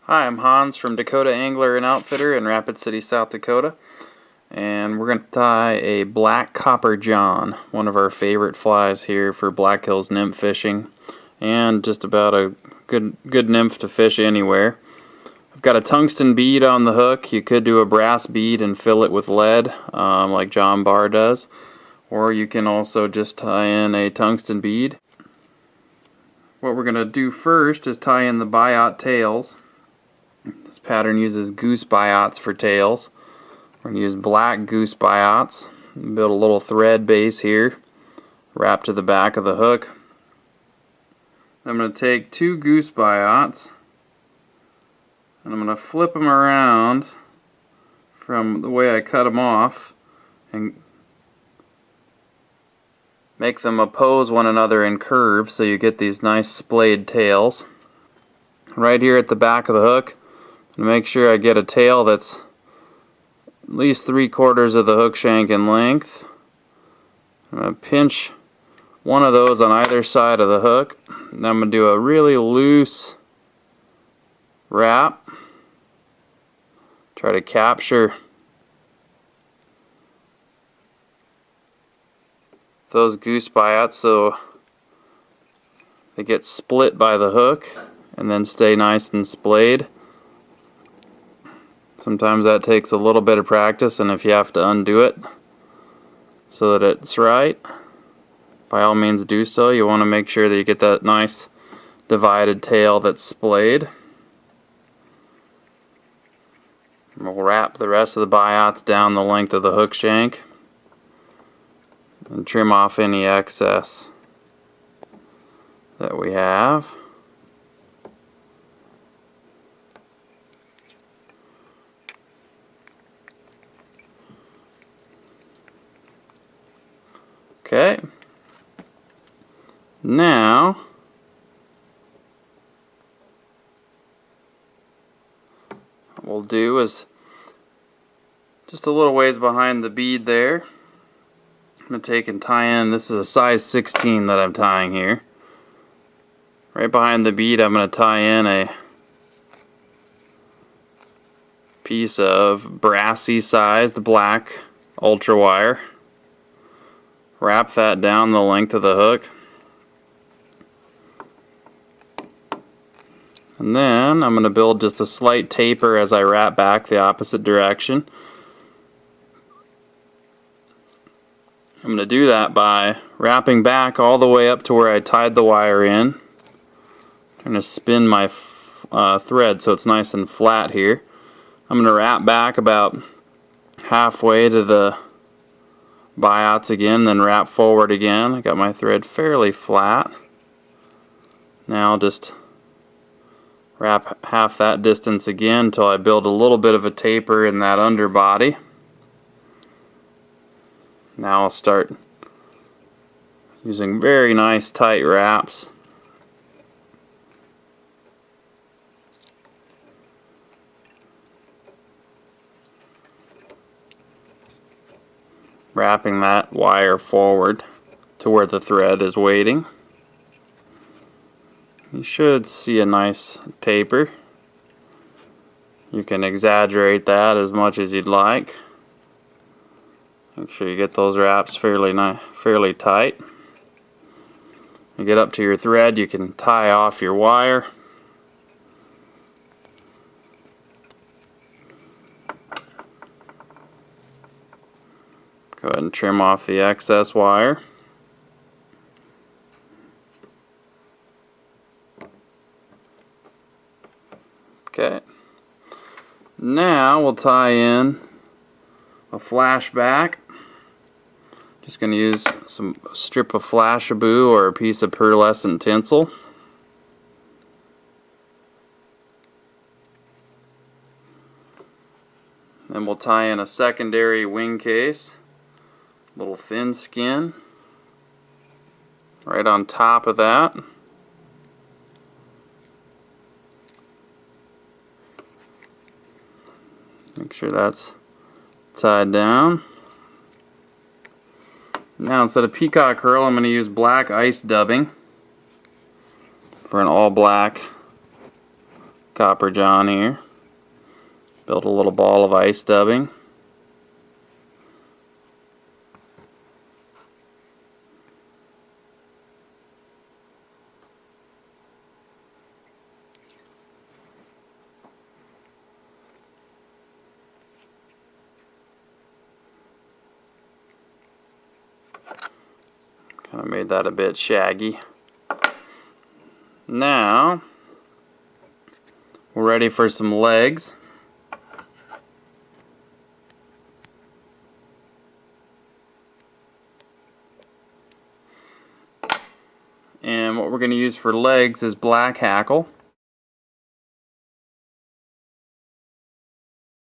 Hi, I'm Hans from Dakota Angler and Outfitter in Rapid City, South Dakota, and we're going to tie a black copper john, one of our favorite flies here for Black Hills nymph fishing, and just about a good nymph to fish anywhere. I've got a tungsten bead on the hook. You could do a brass bead and fill it with lead, like John Barr does, or you can also just tie in a tungsten bead. What we're going to do first is tie in the biot tails. This pattern uses goose biots for tails. We're going to use black goose biots. Build a little thread base here, wrap to the back of the hook. I'm going to take two goose biots and I'm going to flip them around from the way I cut them off and make them oppose one another in curves so you get these nice splayed tails. Right here at the back of the hook, and make sure I get a tail that's at least 3/4 of the hook shank in length. I'm going to pinch one of those on either side of the hook. And I'm going to do a really loose wrap. Try to capture those goose biots so they get split by the hook and then stay nice and splayed. Sometimes that takes a little bit of practice, and if you have to undo it so that it's right, by all means do so. You want to make sure that you get that nice divided tail that's splayed. And we'll wrap the rest of the biots down the length of the hook shank and trim off any excess that we have. Okay, now what we'll do is just a little ways behind the bead there, I'm going to take and tie in, this is a size 16 that I'm tying here. Right behind the bead I'm going to tie in a piece of brassy sized black ultra wire. Wrap that down the length of the hook. And then I'm going to build just a slight taper as I wrap back the opposite direction. I'm going to do that by wrapping back all the way up to where I tied the wire in. I'm going to spin my thread so it's nice and flat here. I'm going to wrap back about halfway to the biots again, then wrap forward again. I got my thread fairly flat. Now I'll just wrap half that distance again until I build a little bit of a taper in that underbody. Now I'll start using very nice tight wraps. Wrapping that wire forward to where the thread is waiting. You should see a nice taper. You can exaggerate that as much as you'd like. Make sure you get those wraps fairly tight. You get up to your thread, you can tie off your wire. Go ahead and trim off the excess wire. Okay. Now we'll tie in a flashback. Just going to use some strip of Flashabou or a piece of pearlescent tinsel. Then we'll tie in a secondary wing case. Little thin skin right on top of that. Make sure that's tied down. Now instead of peacock herl, I'm going to use black ice dubbing for an all black copper john here. Built a little ball of ice dubbing. Kind of made that a bit shaggy. Now we're ready for some legs. And what we're going to use for legs is black hackle.